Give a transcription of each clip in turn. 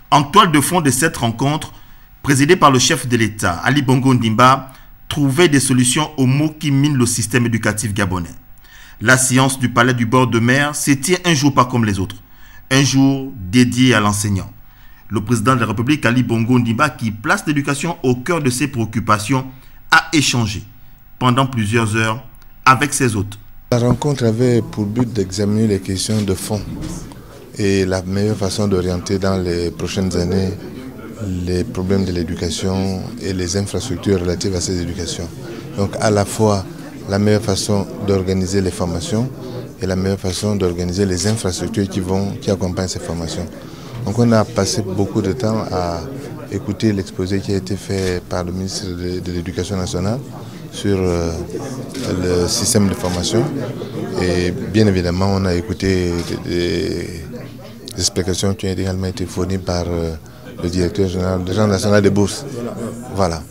En toile de fond de cette rencontre, présidée par le chef de l'État, Ali Bongo Ondimba, trouvait des solutions aux maux qui minent le système éducatif gabonais. La séance du palais du bord de mer s'étire un jour pas comme les autres, un jour dédié à l'enseignant. Le président de la République, Ali Bongo Ondimba, qui place l'éducation au cœur de ses préoccupations, a échangé pendant plusieurs heures avec ses hôtes. La rencontre avait pour but d'examiner les questions de fond et la meilleure façon d'orienter dans les prochaines années les problèmes de l'éducation et les infrastructures relatives à ces éducations. Donc à la fois la meilleure façon d'organiser les formations et la meilleure façon d'organiser les infrastructures qui accompagnent ces formations. Donc on a passé beaucoup de temps à écouter l'exposé qui a été fait par le ministre de l'Éducation nationale sur le système de formation. Et bien évidemment, on a écouté des explications qui ont également été fournies par le directeur général national des bourses. Voilà.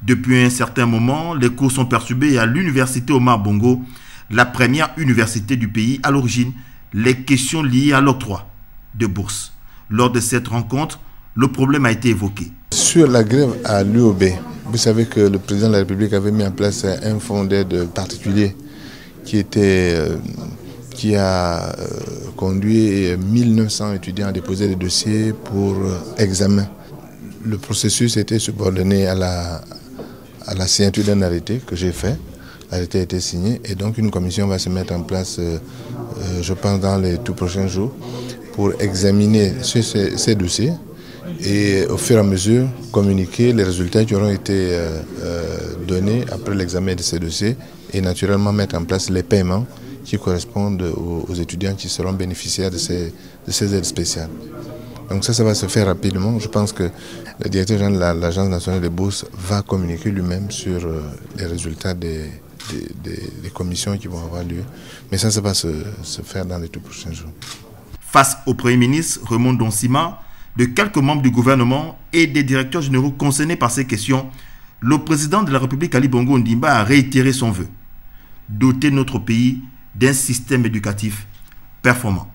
Depuis un certain moment, les cours sont perturbés à l'université Omar Bongo, la première université du pays. À l'origine, les questions liées à l'octroi de bourses. Lors de cette rencontre, le problème a été évoqué. Sur la grève à l'UOB, vous savez que le président de la République avait mis en place un fonds d'aide particulier qui a conduit 1900 étudiants à déposer des dossiers pour examen. Le processus était subordonné à la signature d'un arrêté que j'ai fait. L'arrêté a été signé et donc une commission va se mettre en place, je pense, dans les tout prochains jours pour examiner ces dossiers et au fur et à mesure communiquer les résultats qui auront été donnés après l'examen de ces dossiers et naturellement mettre en place les paiements qui correspondent aux étudiants qui seront bénéficiaires de ces aides spéciales. Donc ça va se faire rapidement. Je pense que le directeur général de l'Agence nationale des bourses va communiquer lui-même sur les résultats des commissions qui vont avoir lieu. Mais ça va se faire dans les tout prochains jours. Face au Premier ministre Raymond Donsima, de quelques membres du gouvernement et des directeurs généraux concernés par ces questions, le président de la République, Ali Bongo Ondimba, a réitéré son vœu: doter notre pays d'un système éducatif performant.